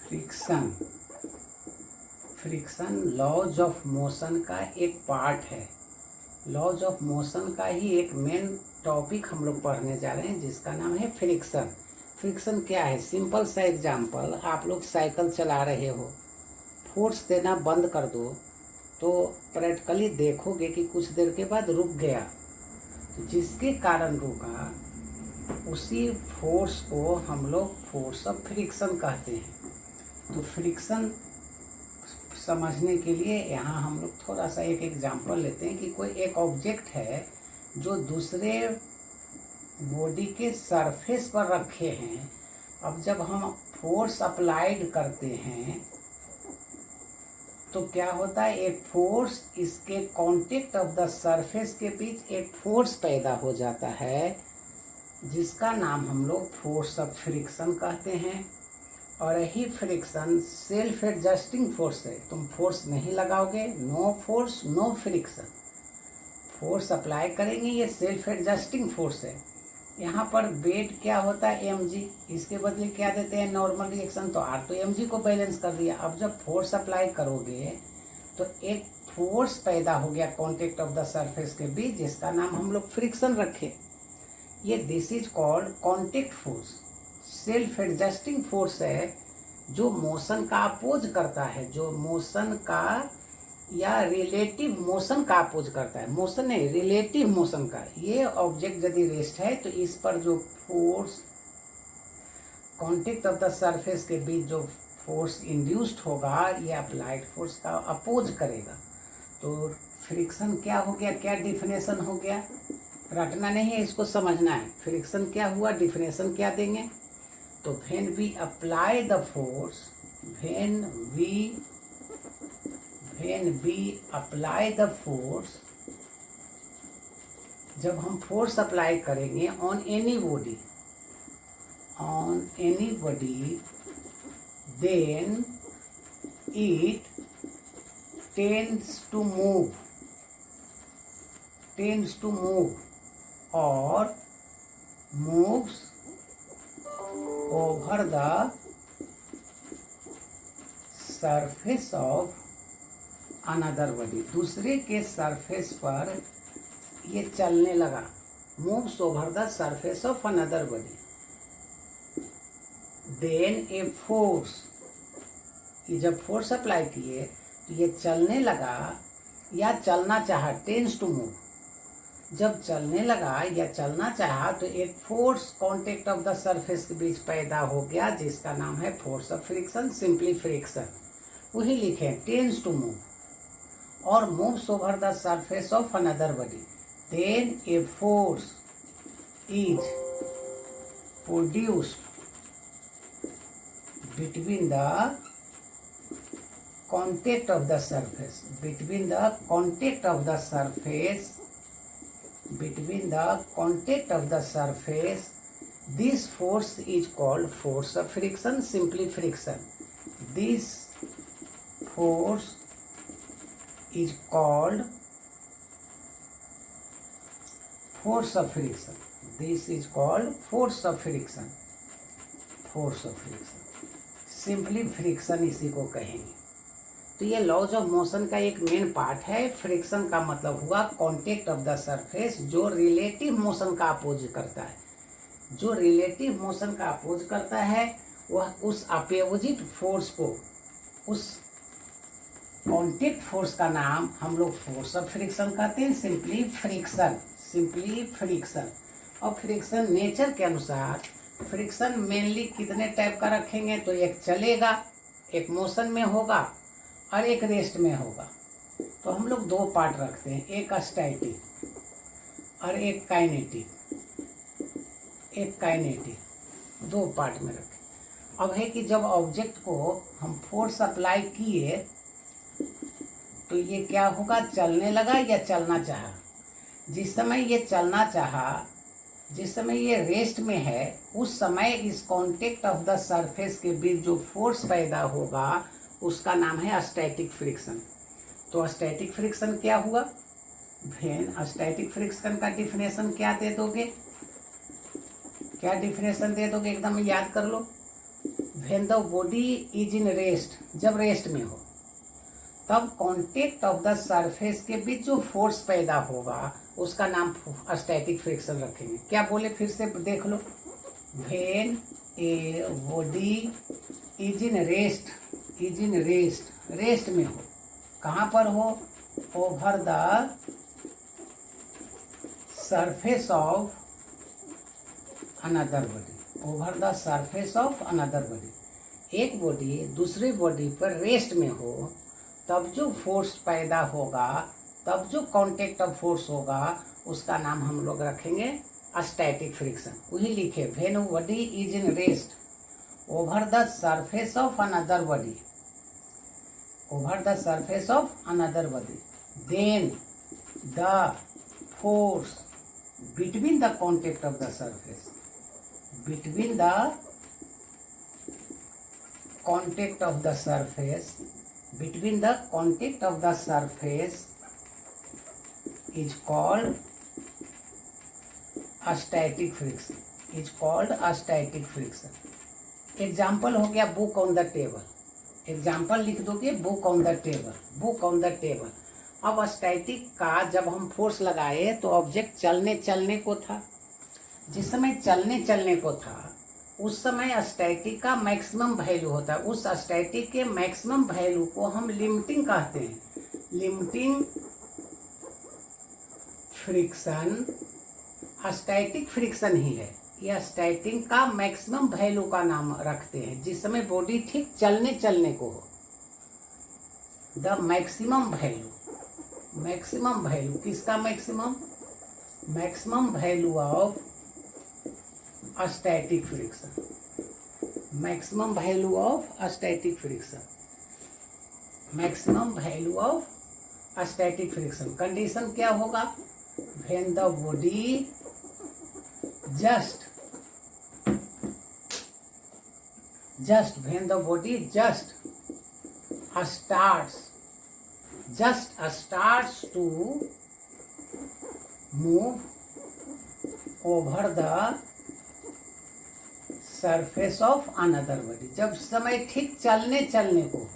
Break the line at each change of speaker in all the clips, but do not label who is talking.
Friction, friction laws of motion का एक part है। लॉज ऑफ मोशन का ही एक मेन टॉपिक हम लोग पढ़ने जा रहे हैं जिसका नाम है फ्रिक्शन। फ्रिक्शन क्या है? सिंपल सा एग्जांपल, आप लोग साइकिल चला रहे हो, फोर्स देना बंद कर दो तो प्रैक्टिकली देखोगे कि कुछ देर के बाद रुक गया। तो जिसके कारण रुका उसी फोर्स को हम लोग फोर्स ऑफ फ्रिक्शन कहते हैं। तो फ्रिक्शन समझने के लिए यहाँ हम लोग थोड़ा सा एक एग्जांपल लेते हैं कि कोई एक ऑब्जेक्ट है जो दूसरे बॉडी के सरफेस पर रखे हैं। अब जब हम फोर्स अप्लाइड करते हैं तो क्या होता है, एक फोर्स इसके कांटेक्ट ऑफ द सरफेस के बीच एक फोर्स पैदा हो जाता है जिसका नाम हम लोग फोर्स ऑफ फ्रिक्शन कहते हैं। और यही फ्रिक्शन सेल्फ एडजस्टिंग फोर्स है। तुम फोर्स नहीं लगाओगे, no force no friction. Force apply करेंगे, ये सेल्फ एडजस्टिंग फोर्स है। यहाँ पर वेट क्या होता है, mg, इसके बदले क्या देते हैं, नॉर्मल रिएक्शन, तो r तो mg को बैलेंस कर दिया। अब जब फोर्स अप्लाई करोगे तो एक फोर्स पैदा हो गया कॉन्टेक्ट ऑफ द सरफेस के बीच जिसका नाम हम लोग फ्रिक्शन रखे। ये this is called contact force. Self adjusting force है जो मोशन का अपोज करता है, जो मोशन का या रिलेटिव मोशन का अपोज करता है। मोशन नहीं, रिलेटिव मोशन का। ये ऑब्जेक्ट यदि रेस्ट है तो इस पर जो force contact of the surface के बीच जो फोर्स इंड्यूस्ड होगा ये अप्लाइड फोर्स का अपोज करेगा। तो फ्रिक्शन क्या हो गया, क्या डिफिनेशन हो गया, रटना नहीं है, इसको समझना है। फ्रिक्शन क्या हुआ, डिफिनेशन क्या देंगे, तो when we apply the force, when we apply the force, जब हम फोर्स अप्लाई करेंगे on any body, then it tends to move और moves over the surface of another body। दूसरे के सरफेस पर ये चलने लगा, moves over the surface of another body। then a force, ये जब फोर्स अप्लाई किए तो ये चलने लगा या चलना चाहा, टेंड्स टू मूव। जब चलने लगा या चलना चाहा तो एक force contact of the surface के बीच पैदा हो गया जिसका नाम है force of friction, simply friction. वही लिखे, टेंड्स टू मूव और moves over the surface of another body, then a force is produced between the contact of the surface, between the contact of the surface, this force is called force of friction, simply friction। This force is called force of friction। This is called force of friction, simply friction इसी को कहेंगे। तो ये laws of motion का एक main part है। Friction का मतलब हुआ कांटेक्ट ऑफ द सरफेस जो रिलेटिव मोशन का अपोज करता है। जो रिलेटिव मोशन का अपोज करता है वह उस अपोजिट फोर्स को, उस कांटेक्ट फोर्स का नाम हम लोग फोर्स ऑफ फ्रिक्शन कहते हैं, सिंपली फ्रिक्शन। और फ्रिक्शन नेचर के अनुसार फ्रिक्शन मेनली कितने टाइप का रखेंगे, तो एक चलेगा, एक मोशन में होगा और एक रेस्ट में होगा। तो हम लोग दो पार्ट रखते हैं, एक स्टैटिक और एक काइनेटिक, दो पार्ट में रखें। अब है कि जब ऑब्जेक्ट को हम फोर्स अप्लाई किए तो ये क्या होगा, चलने लगा या चलना चाहा। जिस समय ये चलना चाहा, जिस समय ये रेस्ट में है, उस समय इस कांटेक्ट ऑफ द सरफेस के बीच जो फोर्स पैदा होगा उसका नाम है स्टैटिक फ्रिक्शन। तो स्टैटिक फ्रिक्शन क्या हुआ, स्टैटिक फ्रिक्शन का डिफिनेशन क्या दे दोगे, क्या डिफिनेशन दे दोगे, एकदम याद कर लो। When the body is in rest, जब रेस्ट में हो तब कांटेक्ट ऑफ द सरफेस के बीच जो फोर्स पैदा होगा उसका नाम स्टैटिक फ्रिक्शन रखेंगे। क्या बोले फिर से देख लो, when a body is in rest, is in rest, rest में हो, कहाँ पर हो, over the surface of another body, over the surface of another body. एक बॉडी दूसरी बॉडी पर रेस्ट में हो तब जो फोर्स पैदा होगा, तब जो कांटेक्ट ऑफ फोर्स होगा उसका नाम हम लोग रखेंगे स्टैटिक फ्रिक्शन। वही लिखे, when body is in rest over the surface of another body, over the surface of another body, then the force between the contact of the surface, between the contact of the surface, between the contact of the surface is called a static friction, is called a static friction। Example हो गया book on the table, example लिख दोगे book on the table, book on the table. अब static का जब हम force लगाए तो ऑब्जेक्ट चलने को था, जिस समय चलने को था उस समय स्टैटिक का मैक्सिमम वैल्यू होता है। उस स्टैटिक के मैक्सिमम वैल्यू को हम लिमिटिंग कहते हैं। लिमिटिंग फ्रिक्शन स्टैटिक फ्रिक्शन ही है, यह स्टैटिक का मैक्सिमम वैल्यू का नाम रखते हैं जिस समय बॉडी ठीक चलने को हो। The maximum value, maximum value किसका maximum, maximum value of static friction, maximum value of static friction, maximum value of static friction. Condition क्या होगा, when the body just when the body just starts to move over the surface of another body. जब समय ठीक चलने को हो,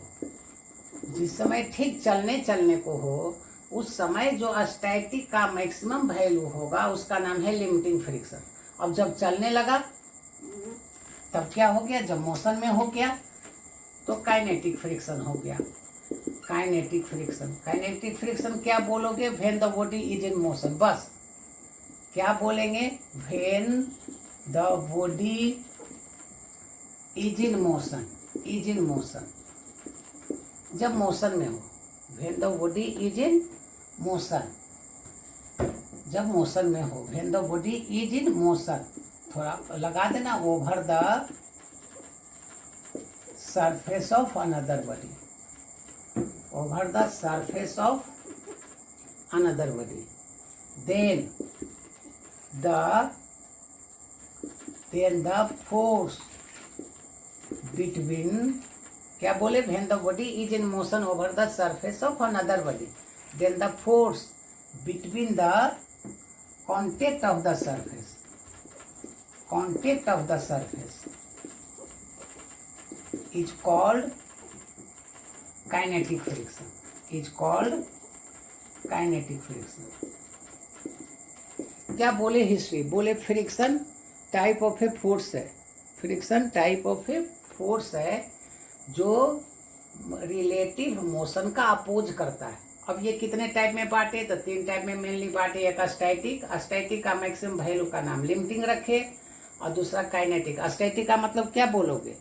जिस समय ठीक चलने को हो उस समय जो स्टैटिक का मैक्सिमम वैल्यू होगा उसका नाम है लिमिटिंग फ्रिक्शन। अब जब चलने लगा तब क्या हो गया, जब मोशन में हो गया तो काइनेटिक फ्रिक्शन हो गया। काइनेटिक फ्रिक्शन, काइनेटिक फ्रिक्शन क्या बोलोगे, when the body is in motion. बस क्या बोलेंगे, when the body is in motion, is in motion, जब मोशन में हो। When the body is in motion, जब मोशन में हो, when the body is in motion. थोड़ा लगा देना, over the surface of another body, over the surface of another body, then the force between, क्या बोले, when the body is in motion over the surface of another body, then the force between the contact of the surface, contact of the surface is called kinetic friction, is called kinetic friction. क्या बोले history, बोले friction type of a force है, friction type of a force है जो relative motion का oppose करता है। अब ये कितने टाइप में बांटे, तो 3 टाइप में मेनली बांटे। एक स्टैटिक, स्टैटिक का मैक्सिमम वैल्यू का नाम लिमिटिंग रखे, और दूसरा काइनेटिक। स्टैटिक का मतलब क्या बोलोगे,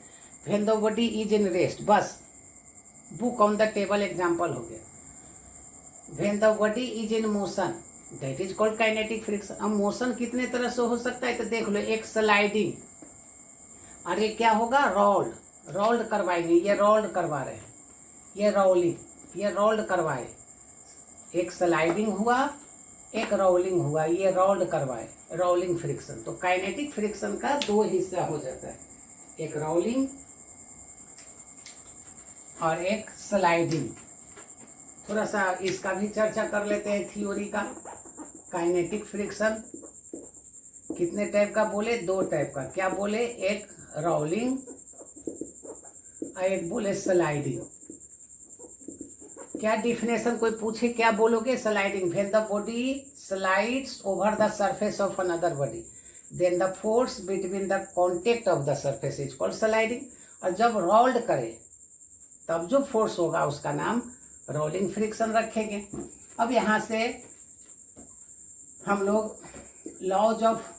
when the body is in rest, बस book on the table example हो गया। When the body is in motion that is called kinetic friction. अब मोशन कितने तरह से हो सकता है, तो देख लो, एक स्लाइडिंग, और ये क्या होगा, रोल्ड करवाएंगे, ये रोल्ड करवा रहे हैं, ये रोलिंग, ये रोल्ड करवाए, एक स्लाइडिंग हुआ एक रोलिंग हुआ, ये रोल्ड करवाए, रोलिंग फ्रिक्शन। तो काइनेटिक फ्रिक्शन का 2 हिस्सा हो जाता है, एक रोलिंग और एक स्लाइडिंग। थोड़ा सा इसका भी चर्चा कर लेते हैं, थ्योरी का। काइनेटिक फ्रिक्शन कितने टाइप का बोले, 2 टाइप का। क्या बोले, एक रोलिंग और एक बोले स्लाइडिंग। क्या डिफिनेशन कोई पूछे क्या बोलोगे? Sliding, when the body slides over the surface of another body then the force between the contact of the surface is called sliding. और जब रोल्ड करे तब जो फोर्स होगा उसका नाम रोलिंग फ्रिक्शन रखेंगे। अब यहाँ से हम लोग लॉज ऑफ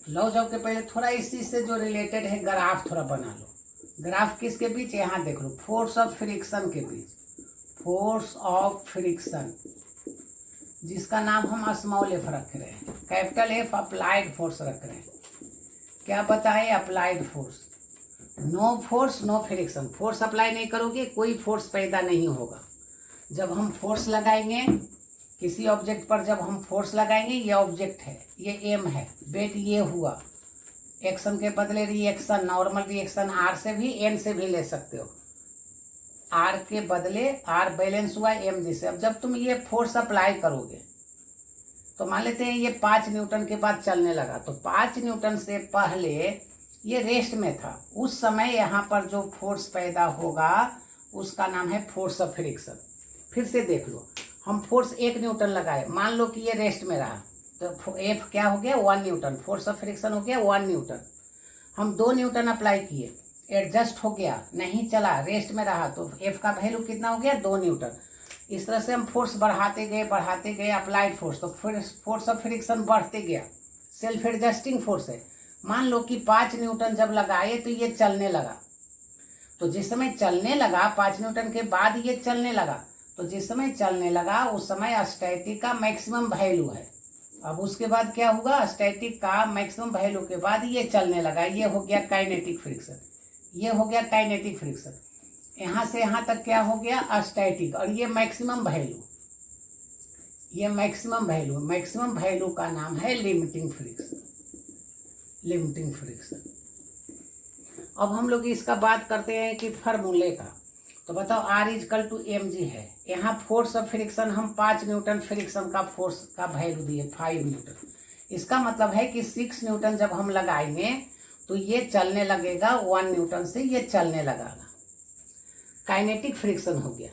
के पहले थोड़ा इसी से जो रिलेटेड है ग्राफ थोड़ा बना लो। ग्राफ किसके बीच? यहाँ देख लो, फोर्स ऑफ फ्रिक्शन के बीच। फोर्स ऑफ फ्रिक्शन जिसका नाम हम स्मॉल एफ रख रहे हैं, कैपिटल एफ अप्लाइड फोर्स रख रहे हैं। क्या बताए? Applied force. No force no friction. Force apply नहीं करोगे कोई फोर्स पैदा नहीं होगा। जब हम फोर्स लगाएंगे किसी ऑब्जेक्ट पर, जब हम फोर्स लगाएंगे, ये ऑब्जेक्ट है, ये एम है, वेट ये हुआ, एक्शन के बदले रिएक्शन, नॉर्मल रिएक्शन आर से भी एन से भी ले सकते हो, आर के बदले आर बैलेंस हुआ एम जी से। अब जब तुम ये फोर्स अप्लाई करोगे तो मान लेते हैं ये 5 न्यूटन के बाद चलने लगा, तो 5 न्यूटन से पहले ये रेस्ट में था, उस समय यहाँ पर जो फोर्स पैदा होगा उसका नाम है फोर्स ऑफ फ्रिक्शन। फिर से देख लो, हम फोर्स 1 न्यूटन लगाए, मान लो कि ये रेस्ट में रहा, तो एफ क्या हो गया? 1 न्यूटन। फोर्स ऑफ फ्रिक्शन हो गया 1 न्यूटन। हम 2 न्यूटन अप्लाई किए, एडजस्ट हो गया, नहीं चला, रेस्ट में रहा, तो एफ का वैल्यू कितना हो गया? 2 न्यूटन। इस तरह से हम फोर्स बढ़ाते गए अप्लाइड फोर्स, तो फोर्स ऑफ फ्रिक्शन बढ़ते गया। सेल्फ एडजस्टिंग फोर्स है। मान लो कि 5 न्यूटन जब लगाए तो ये चलने लगा, तो जिस समय चलने लगा 5 न्यूटन के बाद ये चलने लगा, तो जिस समय चलने लगा उस समय स्टैटिक का मैक्सिमम वैल्यू है। अब उसके बाद क्या होगा? स्टैटिक का मैक्सिमम वैल्यू के बाद ये चलने लगा, ये हो गया काइनेटिक फ्रिक्शन, ये हो गया काइनेटिक फ्रिक्शन। यहाँ से यहाँ तक क्या हो गया? स्टैटिक। और ये मैक्सिमम वैल्यू, ये मैक्सिमम वैल्यू का नाम है लिमिटिंग फ्रिक्शन। Limiting friction. अब हम लोग इसका बात करते हैं कि फार्मूले का। तो बताओ R equal to M G है। यहाँ फोर्स ऑफ फ्रिक्शन हम 5 न्यूटन फ्रिक्शन का फोर्स का वैल्यू दिए 5 न्यूटन। इसका मतलब है कि 6 न्यूटन जब हम लगाएंगे तो ये चलने लगेगा 1 न्यूटन से, ये चलने लगेगा। काइनेटिक फ्रिक्शन हो गया।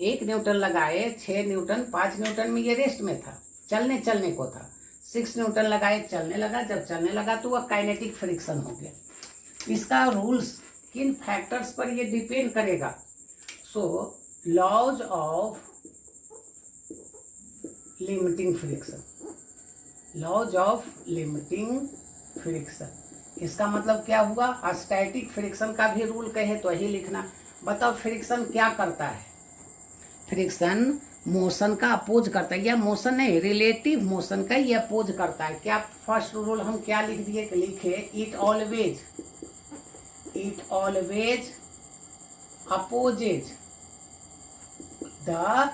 1 न्यूटन लगाए, 6 न्यूटन, 5 न्यूटन में ये रेस्ट में था, चलने को था। 6 न्यूटन लगाए, चलने लगा, जब चलने लगा तो वह काइनेटिक फ्रिक्शन हो गया। इसका रूल्स किन फैक्टर्स पर ये डिपेंड करेगा? So laws of limiting friction, laws of limiting friction. इसका मतलब क्या हुआ? स्टैटिक फ्रिक्शन का भी रूल कहे तो यही लिखना। बताओ फ्रिक्शन क्या करता है? फ्रिक्शन मोशन का अपोज करता है, या मोशन नहीं, रिलेटिव मोशन का ये अपोज करता है। क्या फर्स्ट रूल हम क्या लिख दिए? लिखे it always opposes the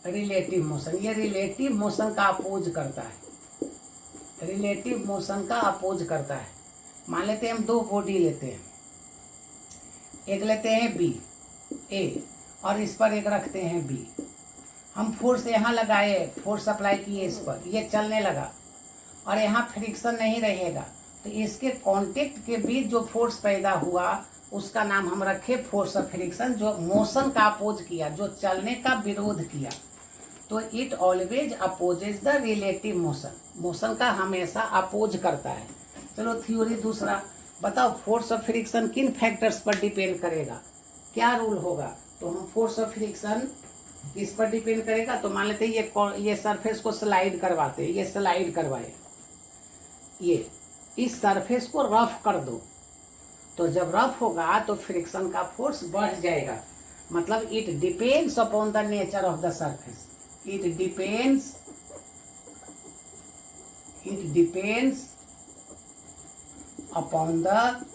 relative motion. ये रिलेटिव मोशन का अपोज करता है, रिलेटिव मोशन का अपोज करता है। मान लेते हैं हम 2 बॉडी लेते हैं, एक लेते हैं बी ए और इस पर एक रखते हैं बी। हम फोर्स यहाँ लगाए, फोर्स अप्लाई किए इस पर, ये चलने लगा और यहाँ फ्रिक्शन नहीं रहेगा, तो इसके कांटेक्ट के बीच जो फोर्स पैदा हुआ उसका नाम हम रखे फोर्स ऑफ फ्रिक्शन, जो मोशन का अपोज किया, जो चलने का विरोध किया। तो it always opposes the relative motion, motion का हमेशा अपोज करता है। चलो थ्योरी दूसरा बताओ, फोर्स ऑफ फ्रिक्शन किन फैक्टर्स पर डिपेंड करेगा? क्या रूल होगा? तो हम फोर्स ऑफ फ्रिक्शन किस पर डिपेंड करेगा? तो मान लेते हैं ये सरफेस को स्लाइड करवाते हैं, ये स्लाइड करवाए, ये इस सरफेस को रफ कर दो, तो जब रफ होगा तो फ्रिक्शन का फोर्स बढ़ जाएगा। मतलब it depends upon the nature of the surface, it depends upon the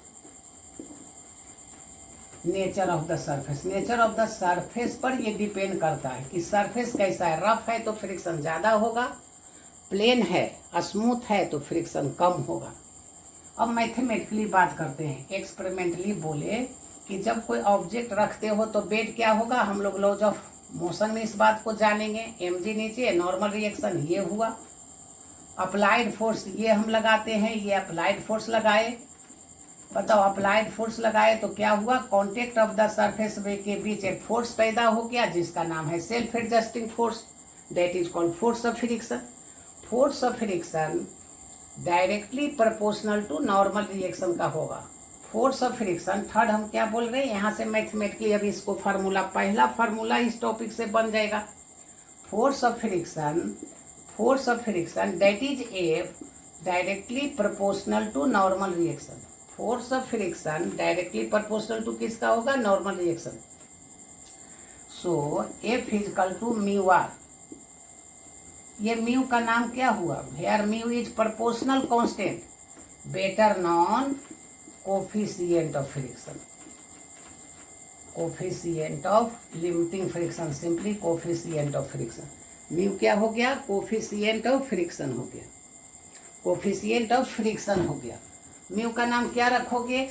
nature of the surface. Nature of the surface पर ये डिपेंड करता है कि सरफेस कैसा है। रफ है तो फ्रिक्शन ज़्यादा होगा, प्लेन है, स्मूथ है तो फ्रिक्शन कम होगा। अब मैथमेटिकली बात करते हैं। एक्सपेरिमेंटली बोले कि जब कोई ऑब्जेक्ट रखते हो तो वेट क्या होगा? हम लोग लॉज ऑफ मोशन में इस बात को जानेंगे। mg नीचे, नॉर्मल रिएक्शन ये हुआ, अप्लाइड फोर्स ये हम लगाते हैं, ये अप्लाइड फोर्स लगाए, बताओ अप्लाइड फोर्स लगाए तो क्या हुआ, कांटेक्ट ऑफ द सरफेस के बीच एक फोर्स पैदा हो गया जिसका नाम है self adjusting force, that is called force of friction. Force of friction directly proportional to normal reaction का होगा। फोर्स ऑफ फ्रिक्शन थर्ड हम क्या बोल रहे हैं, यहाँ से मैथमेटिकली अभी इसको फार्मूला, पहला फार्मूला इस टॉपिक से बन जाएगा। Force of friction that is F directly proportional to normal reaction. Force of friction directly proportional to किसका होगा, normal reaction. So F equal to mu R, ये म्यू का नाम क्या हुआ, where mu is proportional constant, better known coefficient of friction, coefficient of limiting friction, simply coefficient of friction. Mu क्या हो गया, कोफिशिएंट ऑफ फ्रिक्शन हो गया, कोफिशिएंट ऑफ फ्रिक्शन हो गया। म्यू का नाम क्या रखोगे,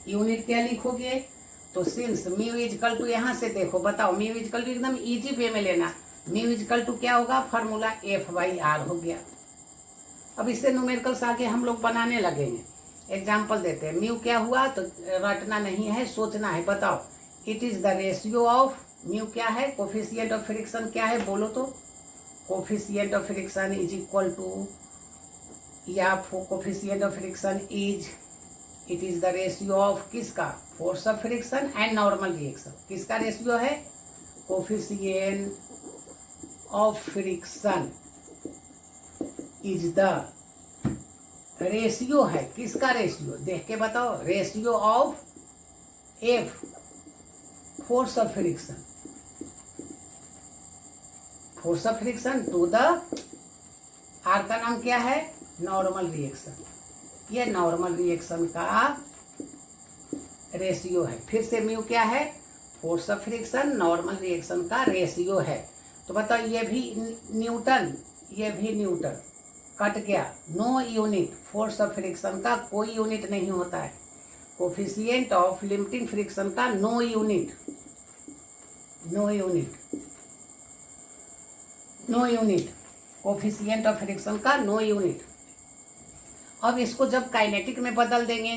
यूनिट क्या लिखोगे, तो सिंस म्यू इजकल टू, यहाँ से देखो बताओ, म्यू इजकल टू एकदम इजी वे में लेना, म्यू इजकल टू क्या होगा, फार्मूला एफ बाई आर हो गया। अब इससे न्यूमेरिकल्स आगे हम लोग बनाने लगेंगे। एग्जाम्पल देते हैं, म्यू क्या हुआ, तो रटना नहीं है, सोचना है। बताओ it is the ratio of, mu क्या है, कोफिशिएंट ऑफ फ्रिक्शन क्या है, बोलो तो। Coefficient of friction is equal to, या coefficient of friction is, it is the ratio of किसका, force of friction and normal reaction. किसका रेशियो है, coefficient of friction is the ratio है, किसका रेशियो, देख के बताओ, ratio of F force of friction, force of friction to the, R का नाम क्या है, नॉर्मल रिएक्शन। ये नॉर्मल रिएक्शन का रेशियो है। फिर से म्यू क्या है, force of friction normal reaction का रेशियो है। तो बताओ ये भी न्यूटन, ये भी न्यूटन, कट गया, no unit, force of friction का कोई यूनिट नहीं होता है, कोफिशिएंट ऑफ लिमिटिंग फ्रिक्शन का no unit, no unit, no unit, coefficient of friction का नो यूनिट। अब इसको जब काइनेटिक में बदल देंगे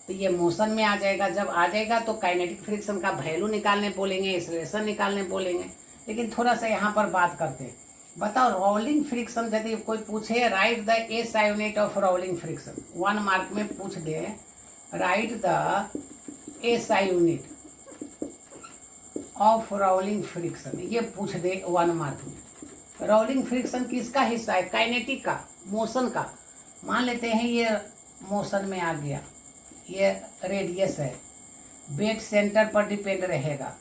तो ये मोशन में आ जाएगा, जब आ जाएगा तो काइनेटिक फ्रिक्शन का वैल्यू निकालने बोलेंगे, एक्सेलरेशन निकालने बोलेंगे। लेकिन थोड़ा सा यहाँ पर बात करते हैं। बताओ रोलिंग फ्रिक्शन, यदि कोई पूछे write the SI unit of rolling friction, 1 mark में पूछ दे, write the SI unit of rolling friction, ये पूछ दे 1 मार्क में। रोलिंग फ्रिक्शन किसका हिस्सा है, काइनेटिक का, मोशन का। मान लेते हैं ये मोशन में आ गया, ये रेडियस है, वेट सेंटर पर डिपेंड रहेगा,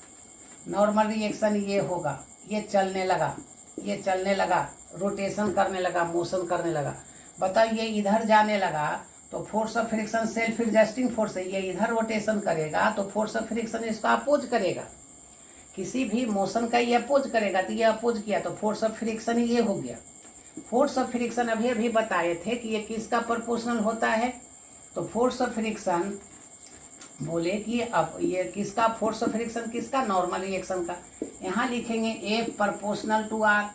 नॉर्मल रिएक्शन ये होगा, ये चलने लगा, ये चलने लगा, रोटेशन करने लगा, मोशन करने लगा। बताओ ये इधर जाने लगा तो force of friction self adjusting force है, ये इधर रोटेशन करेगा तो फोर्स ऑफ फ्रिक्शन इसको अपोज करेगा, किसी भी मोशन का ये अपोज करेगा, तो ये अपोज किया तो फोर्स ऑफ फ्रिक्शन ये हो गया। फोर्स ऑफ फ्रिक्शन अभी अभी बताए थे कि ये किसका प्रोपोर्शनल होता है, तो फोर्स ऑफ फ्रिक्शन बोले कि अब ये किसका, फोर्स ऑफ फ्रिक्शन किसका, नॉर्मल रिएक्शन का। यहाँ लिखेंगे एफ प्रोपोर्शनल टू आर,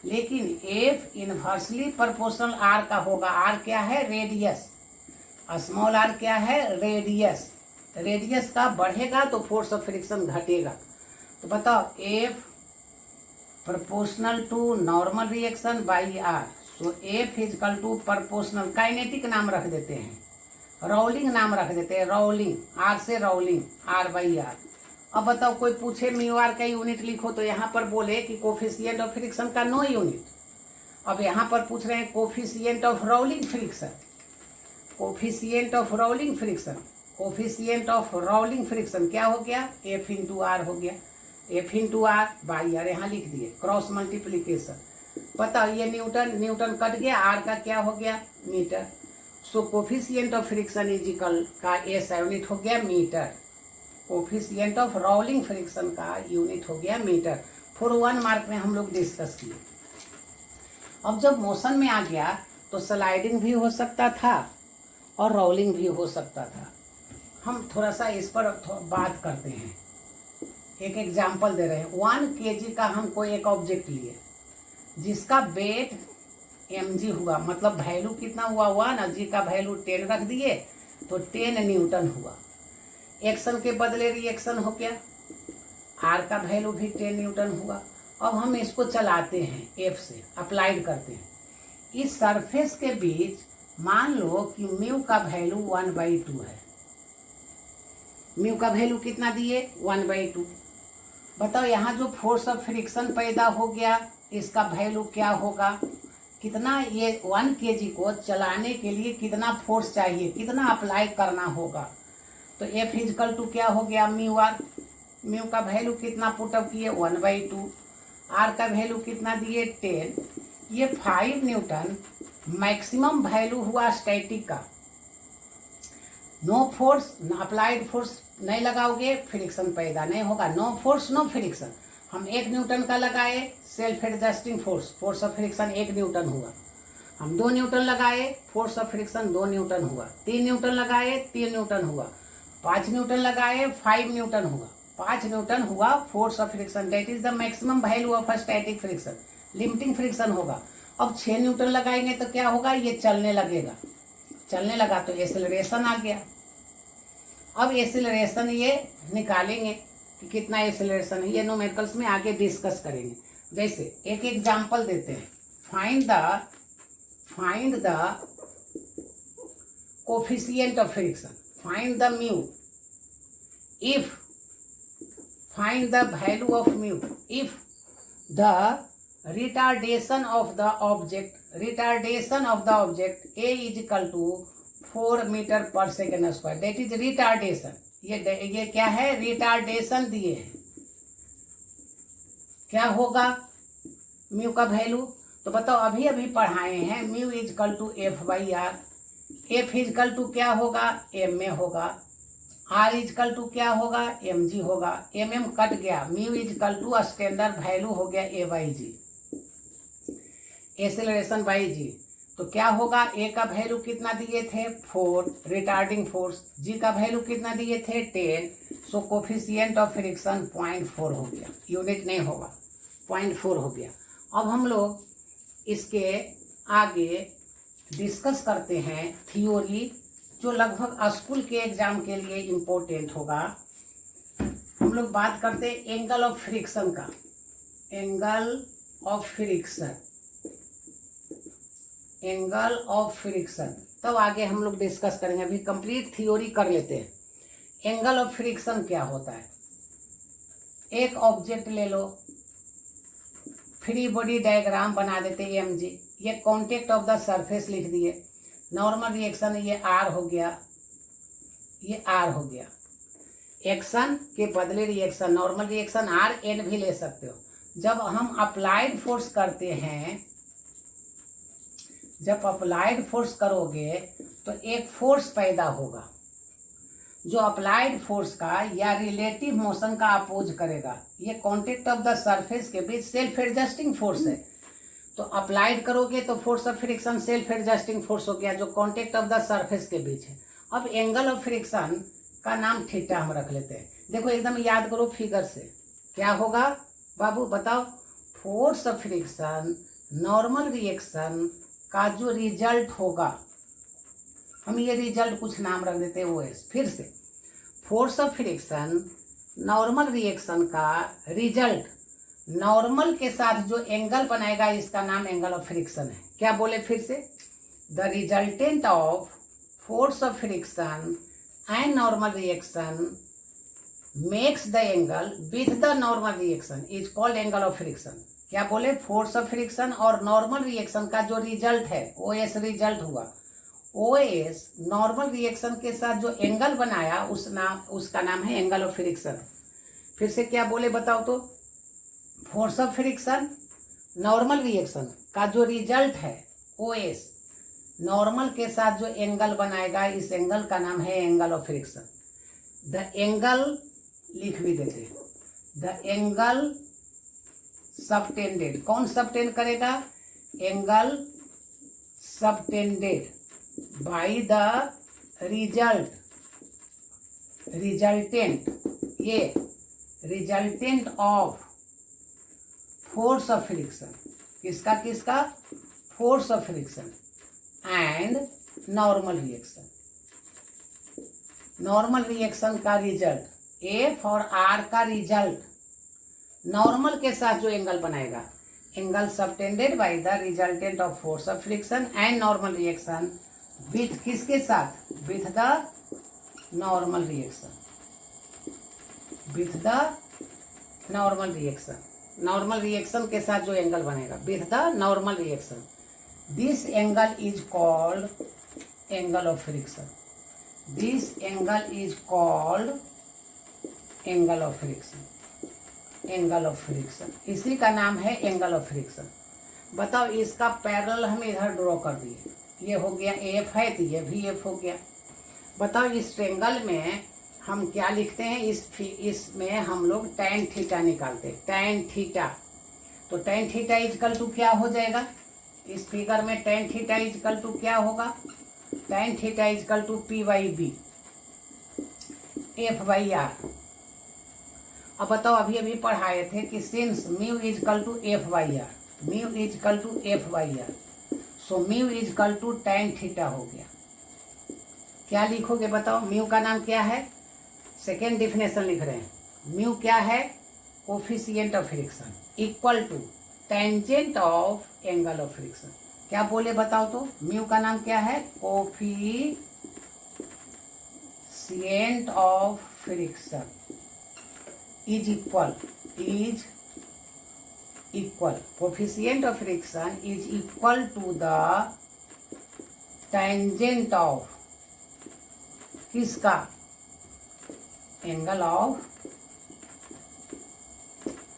लेकिन एफ इनवर्सली प्रोपोर्शनल आर का होगा। आर क्या है, रेडियस, स्मॉल आर क्या है, रेडियस, रेडियस का बढ़ेगा तो फोर्स ऑफ फ्रिक्शन घटेगा। तो बताओ F proportional to normal reaction by R, so F equal to proportional, kinetic नाम रख देते हैं, रोलिंग नाम रख देते हैं, रोलिंग, आर से रोलिंग, आर बाई आर। अब बताओ कोई पूछे म्यू आर का यूनिट लिखो, तो यहाँ पर बोले कि कोफिशिएंट ऑफ फ्रिक्शन का नो यूनिट। अब यहाँ पर पूछ रहे हैं coefficient of rolling friction, coefficient of rolling friction, coefficient of rolling friction क्या हो गया, एफ इंटू आर हो गया, F into R by R, यहाँ लिख दिए, क्रॉस मल्टीप्लीकेशन। बताओ ये न्यूटन, न्यूटन कट गया, आर का क्या हो गया, metre. So coefficient of friction is equal का एस यूनिट हो गया metre, coefficient of rolling friction का यूनिट हो गया मीटर। फॉर 1 मार्क में हम लोग डिस्कस किए। अब जब मोशन में आ गया तो स्लाइडिंग भी हो सकता था और रोलिंग भी हो सकता था। हम थोड़ा सा इस पर बात करते हैं, एक एग्जाम्पल दे रहे हैं। 1 kg का हम कोई एक ऑब्जेक्ट लिए जिसका वेट mg हुआ, मतलब वैल्यू कितना हुआ 1 और g का वैल्यू 10 रख दिए, तो 10 न्यूटन हुआ। एक्शन के बदले रिएक्शन हो गया, आर का वैल्यू भी 10 न्यूटन हुआ। अब हम इसको चलाते हैं, एफ से अप्लाइड करते हैं इस सरफेस के बीच। मान लो कि म्यू का वैल्यू 1/2 है। म्यू का वैल्यू कितना दिए? 1/2। बताओ यहाँ जो फोर्स ऑफ फ्रिक्शन पैदा हो गया इसका वैल्यू क्या होगा? कितना? ये 1 kg को चलाने के लिए कितना फोर्स चाहिए, कितना अप्लाई करना होगा? तो एफ इजकल टू क्या हो गया? Mu R. म्यू का वैल्यू कितना पुटअप किए? 1/2। आर का वैल्यू कितना दिए? 10। ये 5 न्यूटन मैक्सिमम वैल्यू हुआ स्टैटिक का। नो फोर्स, अप्लाइड फोर्स नहीं लगाओगे फ्रिक्शन पैदा नहीं होगा। No force no friction. हम 1 न्यूटन का लगाए, self adjusting force, force of friction 1 newton हुआ। हम 2 न्यूटन लगाए, फोर्स ऑफ फ्रिक्शन 2 न्यूटन हुआ। 3 न्यूटन लगाए, 3 न्यूटन हुआ। 5 न्यूटन लगाए, 5 न्यूटन हुआ। 5 न्यूटन हुआ force of friction, that is the maximum value of a static friction. Limiting friction होगा। अब 6 न्यूटन लगाएंगे तो क्या होगा? ये चलने लगेगा। चलने लगा तो एक्सेलरेशन आ गया। अब एक्सेलरेशन ये निकालेंगे कि कितना एक्सेलरेशन है, ये न्यूमेरिकल्स में आगे डिस्कस करेंगे। जैसे एक एग्जांपल देते हैं, find the coefficient of friction, find the mu if, find the value of mu if the retardation of the object a is equal to 4 metre per second square, that is retardation. ये क्या है? Retardation दिए हैं। क्या होगा mu का value? तो बताओ, अभी अभी पढ़ाए हैं mu is equal to F by R. F is equal to क्या होगा? एम में होगा। आर इज इक्वल टू क्या होगा? एम जी होगा। एम एम कट गया, mu is equal to standard value हो गया A by G, acceleration by G. तो क्या होगा? ए का वैल्यू कितना दिए थे? 4 रिटार्डिंग फोर्स। जी का वैल्यू कितना दिए थे? 10। सो कोफिशिएंट ऑफ फ्रिक्शन 0.4 हो गया, यूनिट नहीं होगा, 0.4 हो गया। अब हम लोग इसके आगे डिस्कस करते हैं थ्योरी, जो लगभग स्कूल के एग्जाम के लिए इम्पोर्टेंट होगा। हम लोग बात करते हैं एंगल ऑफ फ्रिक्शन का। Angle of friction, angle of friction तब आगे हम लोग डिस्कस करेंगे। अभी कंप्लीट थ्योरी कर लेते हैं। एंगल ऑफ फ्रिक्शन क्या होता है? एक ऑब्जेक्ट ले लो, फ्री बॉडी डायग्राम बना देते हैं एम जी। ये कॉन्टेक्ट ऑफ द सरफेस लिख दिए। नॉर्मल रिएक्शन ये आर हो गया, ये आर हो गया। एक्शन के बदले reaction, normal reaction R N भी ले सकते हो। जब हम अप्लाइड फोर्स करते हैं, जब अप्लाइड फोर्स करोगे तो एक फोर्स पैदा होगा जो अप्लाइड फोर्स का या रिलेटिव मोशन का अपोज करेगा। ये कॉन्टेक्ट ऑफ द सरफेस के बीच सेल्फ एडजस्टिंग फोर्स है। तो अप्लाइड करोगे तो force of friction self adjusting force हो गया जो कॉन्टेक्ट ऑफ द सरफेस के बीच है। अब एंगल ऑफ फ्रिक्शन का नाम थीटा हम रख लेते हैं। देखो एकदम याद करो फिगर से, क्या होगा बाबू बताओ? Force of friction normal reaction का जो रिजल्ट होगा, हम ये रिजल्ट कुछ नाम रख देते हैं, वो है फिर से force of friction normal reaction का रिजल्ट, नॉर्मल के साथ जो एंगल बनाएगा इसका नाम एंगल ऑफ फ्रिक्शन है। क्या बोले फिर से? The resultant of force of friction and normal reaction makes the angle with the normal reaction is called angle of friction. क्या बोले? फोर्स ऑफ फ्रिक्शन और नॉर्मल रिएक्शन का जो रिजल्ट है, ओ एस रिजल्ट हुआ, ओ एस नॉर्मल रिएक्शन के साथ जो एंगल बनाया उसका नाम है एंगल ऑफ फ्रिक्शन। फिर से क्या बोले बताओ तो? Force of friction normal reaction का जो रिजल्ट है ओ एस, नॉर्मल के साथ जो एंगल बनाएगा इस एंगल का नाम है angle of friction. The angle लिख भी देते हैं, द एंगल सबटेंडेड। कौन सबटेंड करेगा? Angle subtended by the result, resultant, ये resultant of force of friction. किसका किसका? Force of friction and normal reaction. Normal reaction का रिजल्ट, एफ और आर का रिजल्ट नॉर्मल के साथ जो एंगल बनाएगा, angle subtended by the resultant of force of friction and normal reaction with किसके साथ, with the normal reaction, with the normal reaction, normal reaction के साथ जो एंगल बनेगा with the normal reaction, this angle is called angle of friction, this angle is called angle of friction, angle of friction, इसी का नाम है angle of friction. बताओ इसका पैरेलल हम इधर ड्रॉ कर दिए, ये हो गया एफ है तो ये भी एफ हो गया। बताओ इस ट्रेंगल में हम क्या लिखते हैं, इसमें हम लोग tan थीटा निकालते हैं, tan थीटा। तो tan थीटा इजकल टू क्या हो जाएगा, इस फिगर में tan थीटा इजकल टू क्या होगा, tan theta is equal to P by B F by R. अब बताओ अभी अभी पढ़ाए थे कि since mu is equal to F by R, mu is equal to F by R, so mu is equal to tan theta हो गया। क्या लिखोगे बताओ, म्यू का नाम क्या है, सेकेंड डिफिनेशन लिख रहे हैं, म्यू क्या है, coefficient of friction equal to tangent of angle of friction. क्या बोले बताओ तो, म्यू का नाम क्या है, coefficient of friction is equal, coefficient of friction is equal to the tangent of किसका, एंगल ऑफ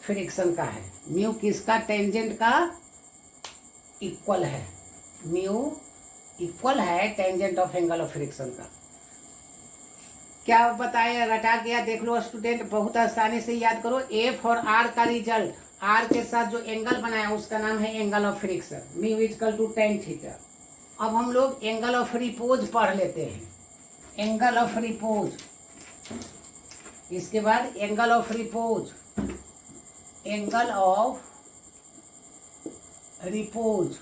फ्रिक्शन का है। म्यू किसका, टेंजेंट का इक्वल है, म्यू इक्वल है tangent of angle of friction का। क्या बताया, रटा गया, देख लो स्टूडेंट, बहुत आसानी से याद करो। एफ और आर का रिजल्ट, आर के साथ जो एंगल बनाया उसका नाम है angle of friction, mu equal to tan theta. अब हम लोग एंगल ऑफ रिपोज पढ़ लेते हैं, एंगल ऑफ रिपोज, इसके बाद angle of repose, angle of repose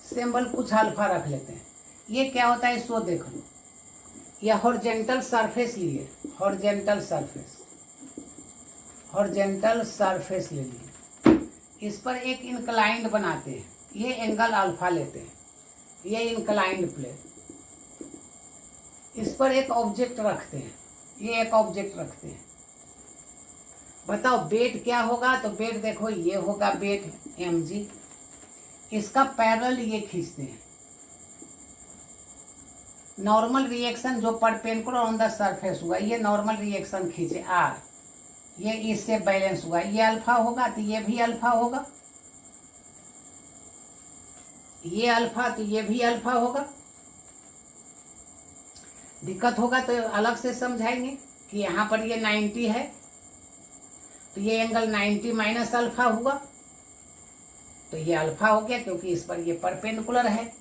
symbol कुछ अल्फा रख लेते हैं। ये क्या होता है इसको देख लो, यह हॉरिजॉन्टल सरफेस लिए, हॉरिजॉन्टल सरफेस, हॉरिजॉन्टल सरफेस ले लिए, इस पर एक इंक्लाइंड बनाते हैं, ये एंगल अल्फा लेते हैं, ये इंक्लाइंड प्लेन, इस पर एक ऑब्जेक्ट रखते हैं, ये एक ऑब्जेक्ट रखते हैं। बताओ बेट क्या होगा, तो बेट देखो ये होगा बेट mg, इसका पैरेलल ये खींचते हैं, नॉर्मल रिएक्शन जो परपेंडिकुलर ऑन द सरफेस हुआ, ये नॉर्मल रिएक्शन खींचे r, ये इससे बैलेंस हुआ, ये अल्फा होगा तो ये भी अल्फा होगा, ये अल्फा तो ये भी अल्फा होगा। दिक्कत होगा तो अलग से समझाएंगे कि यहाँ पर ये 90 है तो ये एंगल 90 माइनस अल्फा हुआ, तो ये अल्फा हो गया क्योंकि इस पर ये परपेंडिकुलर है,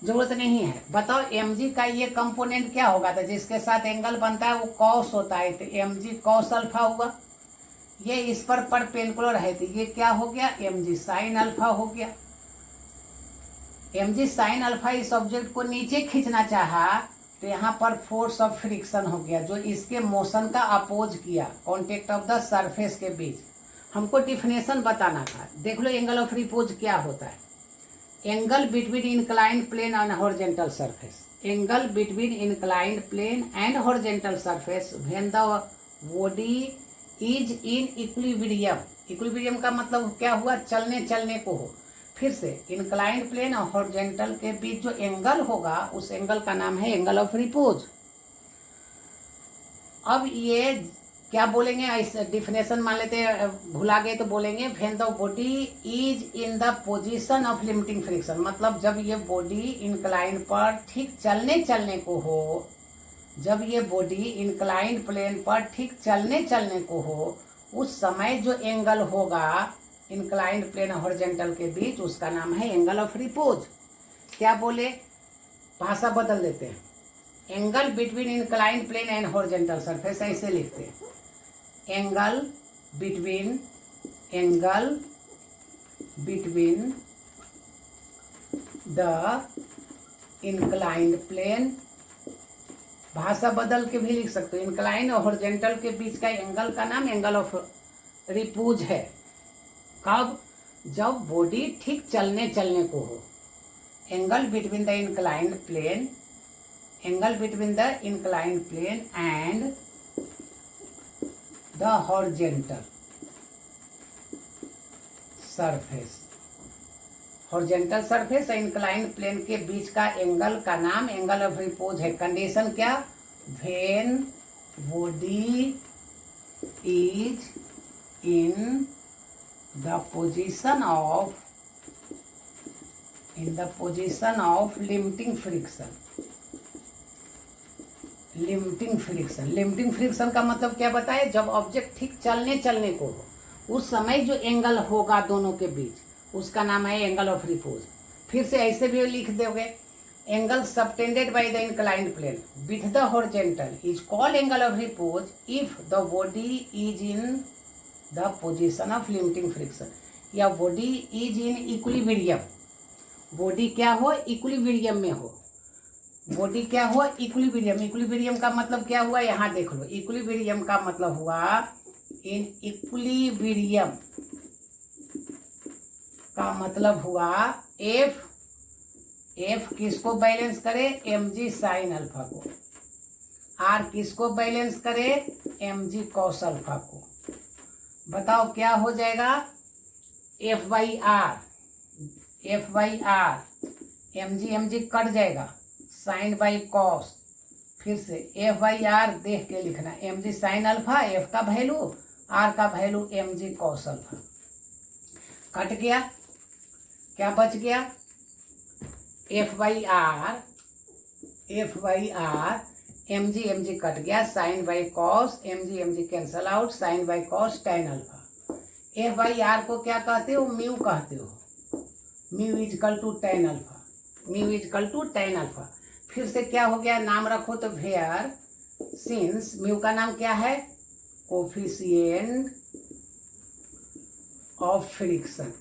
जरूरत नहीं है। बताओ mg का ये कंपोनेंट क्या होगा, तो जिसके साथ एंगल बनता है वो कॉस होता है, तो mg कॉस अल्फा हुआ, ये इस पर परपेंडिकुलर है तो ये क्या हो गया, mg साइन अल्फा हो गया। mg साइन अल्फा इस ऑब्जेक्ट को नीचे खींचना चाहा तो यहाँ पर फोर्स ऑफ फ्रिक्शन हो गया जो इसके मोशन का अपोज किया, कॉन्टेक्ट ऑफ द सरफेस के बीच। हमको डिफिनेशन बताना था, देख लो एंगल ऑफ रिपोज क्या होता है, angle between inclined plane and horizontal surface, angle between inclined plane and horizontal surface when the body is in equilibrium, equilibrium का मतलब क्या हुआ, चलने चलने को हो। फिर से इंक्लाइंड प्लेन और हॉरिजॉन्टल के बीच जो एंगल होगा उस एंगल का नाम है एंगल ऑफ रिपोज। अब ये क्या बोलेंगे, इस डिफिनेशन मान लेते हैं, भुला गए तो बोलेंगे when the body is in the position of limiting friction, मतलब जब ये बॉडी इंक्लाइंड पर ठीक चलने चलने को हो, जब ये बॉडी इंक्लाइंड प्लेन पर ठीक चलने चलने को हो, उस समय जो एंगल होगा इंक्लाइंड प्लेन और हॉरिजॉन्टल के बीच उसका नाम है एंगल ऑफ रिपोज। क्या बोले, भाषा बदल देते हैं, angle between inclined plane and horizontal surface ऐसे लिखते हैं, angle between the inclined plane भाषा बदल के भी लिख सकते हो। इंक्लाइन और हॉरिजॉन्टल के बीच का एंगल का नाम एंगल ऑफ रिपूज है। कब? जब बॉडी ठीक चलने को हो। Angle between the inclined plane, angle between the inclined plane and the horizontal surface. Horizontal surface और इंक्लाइंड प्लेन के बीच का एंगल का नाम एंगल ऑफ रिपोज है। कंडीशन क्या? When body is in the position of limiting friction. Limiting friction का मतलब क्या बताए? जब ऑब्जेक्ट ठीक चलने को हो, उस समय जो एंगल होगा दोनों के बीच, उसका नाम है एंगल ऑफ रिपोज। फिर से ऐसे भी लिख दोगे, angle subtended by the inclined plane with the horizontal is called angle of repose if the body is in the position of limiting friction, या body is in equilibrium. Body क्या हो? Equilibrium में हो। बॉडी क्या हुआ? Equilibrium. Equilibrium का मतलब क्या हुआ? यहाँ देख लो, इक्विलिब्रियम का मतलब हुआ, इन इक्विलिब्रियम का मतलब हुआ एफ किसको बैलेंस करे? mg साइन अल्फा को। आर किसको बैलेंस करे? mg कॉस अल्फा को। बताओ क्या हो जाएगा? F/R mg कट जाएगा, साइन बाई कॉस। फिर से F/R देख के लिखना, mg साइन अल्फा, F का वैल्यू, R का value mg cos alpha. Cut गया, क्या बच गया? F/R mg कट गया, sine by cos, mg cancel out, sine by cos tan alpha. F/R को क्या कहते हो? म्यू कहते हो। Mu is equal to tan alpha. फिर से क्या हो गया? नाम रखो तो वेयर सिंस म्यू का नाम क्या है? Coefficient of friction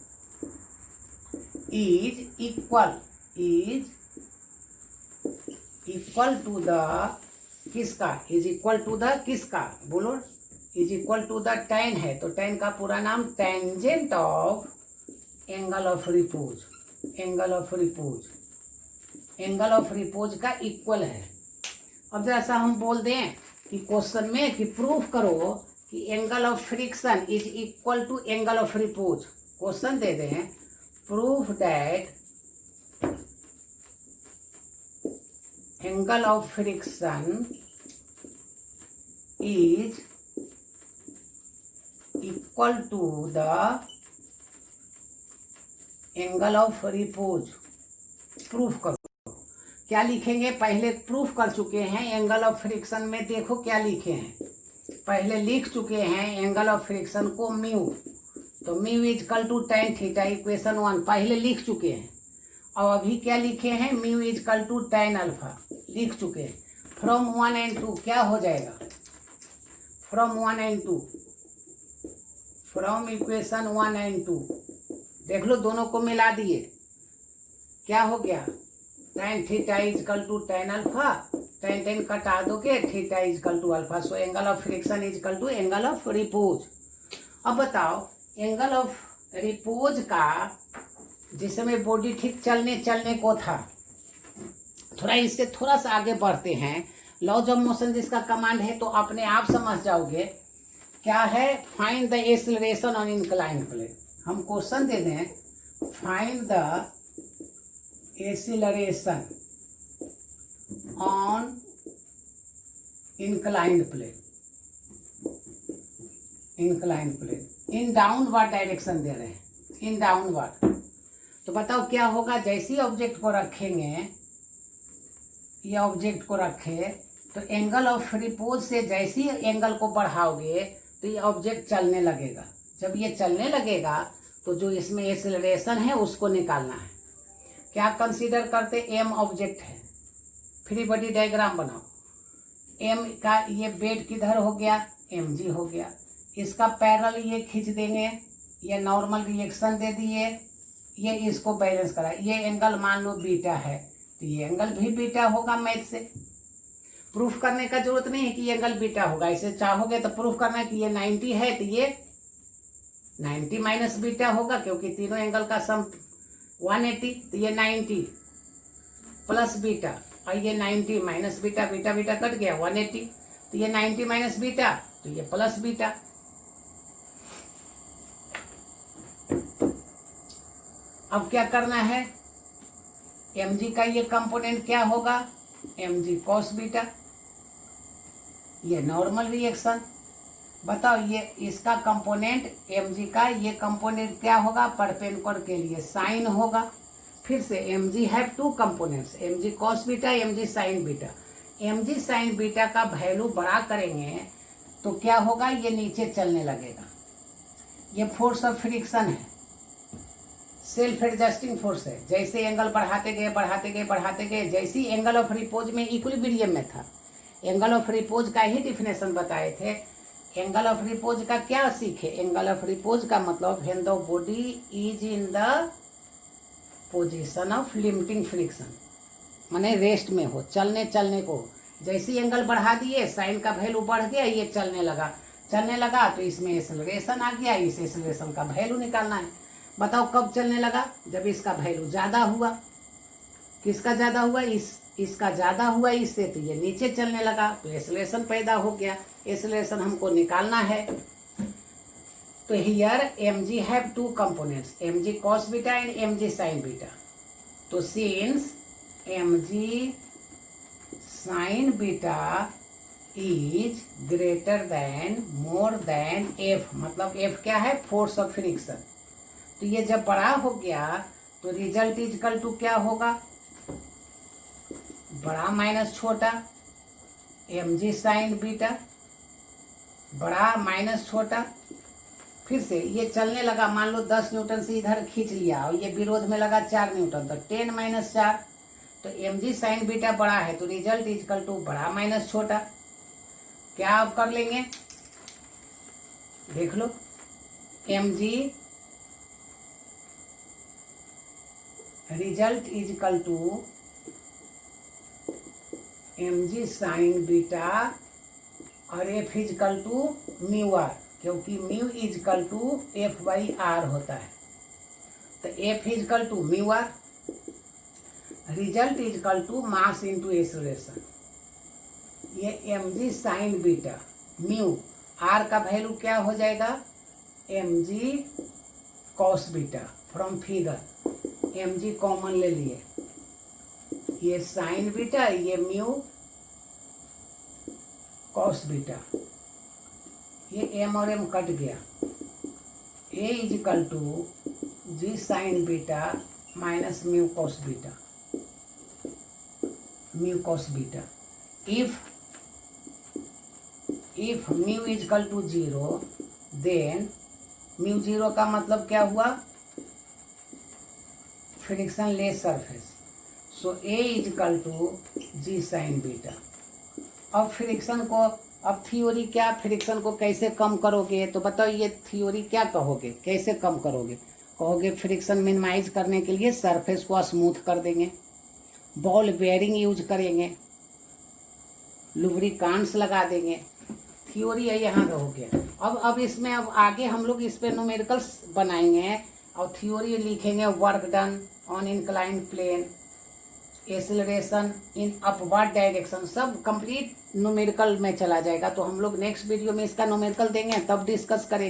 is equal to the किसका? इज इक्वल टू द किसका? बोलो, is equal to the tan है, तो tan का पूरा नाम tangent of angle of repose. Angle of repose का इक्वल है। अब जरा सा हम बोल दें कि क्वेश्चन में कि प्रूफ करो कि angle of friction is equal to angle of repose. Question दे दें, proof that angle of friction is equal to the angle of repose. Proof करो। क्या लिखेंगे? पहले प्रूफ कर चुके हैं एंगल ऑफ फ्रिक्शन में, देखो क्या लिखे हैं। पहले लिख चुके हैं एंगल ऑफ फ्रिक्शन को म्यू, तो mu is equal to tan theta, equation 1 पहले लिख चुके हैं। और अभी क्या लिखे हैं? Mu is equal to tan alpha लिख चुके हैं। फ्रॉम 1 and 2 क्या हो जाएगा? From 1 and 2, from equation 1 and 2 देख लो, दोनों को मिला दिए, क्या हो गया? tan theta is equal to tan alpha, tan कटा दोगे, theta is equal to alpha. So angle of friction is equal to angle of repose. अब बताओ, एंगल ऑफ रिपोज का जिस समय बॉडी ठीक चलने को था, थोड़ा इससे थोड़ा सा आगे बढ़ते हैं। लॉज ऑफ मोशन जिसका कमांड है तो अपने आप समझ जाओगे क्या है। Find the acceleration on inclined plane. हम क्वेश्चन दे दें, find the acceleration on inclined plane in downward direction दे रहे हैं, इन डाउनवर्ड। तो बताओ क्या होगा? जैसे ही ऑब्जेक्ट को रखेंगे, ये ऑब्जेक्ट को रखे तो एंगल ऑफ रिपोज से जैसे ही एंगल को बढ़ाओगे तो ये ऑब्जेक्ट चलने लगेगा। जब ये चलने लगेगा तो जो इसमें एक्सीलरेशन है उसको निकालना है। क्या कंसीडर करते? एम ऑब्जेक्ट है, फ्री बॉडी डायग्राम बनाओ। एम का ये बेड किधर हो गया? mg हो गया। इसका पैरेलल ये खींच देंगे, ये नॉर्मल रिएक्शन दे दिए, ये इसको बैलेंस करा। ये एंगल मान लो बीटा है, तो ये एंगल भी बीटा होगा मैथ से। प्रूफ करने का जरूरत नहीं है कि ये एंगल बीटा होगा। इसे चाहोगे तो प्रूफ करना है कि ये 90 है तो ये 90 माइनस बीटा होगा, क्योंकि तीनों एंगल का सम 180, तो ये 90 प्लस बीटा, और ये 90 minus beta, beta beta cut गया 180, तो ये 90 माइनस बीटा, तो ये प्लस बीटा। अब क्या करना है, mg का ये कंपोनेंट क्या होगा, mg cos बीटा, ये नॉर्मल रिएक्शन। बताओ ये इसका कंपोनेंट mg का ये कंपोनेंट क्या होगा, परपेंडिकुलर के लिए साइन होगा। फिर से mg have two components, mg cos beta, mg sin beta. mg sin beta का वैल्यू बड़ा करेंगे तो क्या होगा, ये नीचे चलने लगेगा। ये फोर्स ऑफ फ्रिक्शन है, सेल्फ एडजस्टिंग फोर्स है। जैसे एंगल बढ़ाते गए बढ़ाते गए बढ़ाते गए, जैसे एंगल ऑफ रिपोज में इक्विलिब्रियम में था, एंगल ऑफ रिपोज का ही डिफिनेशन बताए थे। एंगल ऑफ रिपोज का क्या सीखे, एंगल ऑफ रिपोज का मतलब when the body is in the position of limiting friction, माने रेस्ट में हो, चलने को। जैसे एंगल बढ़ा दिए, साइन का वैल्यू बढ़ गया, ये चलने लगा तो इसमें एक्सेलरेशन आ गया, इस एक्सेलरेशन का वैल्यू निकालना है। बताओ कब चलने लगा, जब इसका वैल्यू ज्यादा हुआ। किसका ज्यादा हुआ, इसका ज्यादा हुआ इससे, तो ये नीचे चलने लगा, तो एक्सेलरेशन पैदा हो गया। एक्सेलरेशन हमको निकालना है। तो here mg have two components, mg cos beta and mg sin beta. तो since mg sin beta is greater than more than f, मतलब f क्या है, फोर्स ऑफ फ्रिक्शन। तो ये जब बड़ा हो गया तो रिजल्ट इजकल टू क्या होगा, बड़ा माइनस छोटा, mg sin बीटा, बड़ा माइनस छोटा। फिर से ये चलने लगा, मान लो 10 न्यूटन से इधर खींच लिया और ये विरोध में लगा 4 न्यूटन, तो 10 माइनस 4, तो mg sin बीटा बड़ा है, तो रिजल्ट इजकल टू बड़ा माइनस छोटा। क्या आप कर लेंगे, देख लो, mg result is equal to mg sin beta और f is equal to mu R, क्योंकि mu is equal to f by R होता है, तो f is equal to mu R, result is equal to mass into acceleration. ये mg sin beta mu R का value क्या हो जाएगा, mg cos beta. From figure mg common ले लिए, ये sin बीटा, ये म्यू cos बीटा, ये m और m कट गया, a is equal to g sin beta minus mu cos beta, mu cos beta. If mu is equal to 0, then mu 0 का मतलब क्या हुआ, friction less surface, so a is equal to g sin beta. अब friction को, अब theory क्या, friction को कैसे कम करोगे, तो बताओ ये थ्योरी क्या कहोगे, कैसे कम करोगे, कहोगे फ्रिक्शन मिनिमाइज करने के लिए सरफेस को स्मूथ कर देंगे, बॉल बेयरिंग यूज करेंगे, लुब्रिकांट्स लगा देंगे। थ्योरी है यहाँ का हो गया। अब इसमें अब आगे हम लोग इस पे न्यूमेरिकल्स बनाएंगे और थ्योरी लिखेंगे, work done on inclined plane, acceleration in upward direction, सब कंप्लीट न्यूमेरिकल में चला जाएगा। तो हम लोग नेक्स्ट वीडियो में इसका न्यूमेरिकल देंगे, तब डिस्कस करेंगे।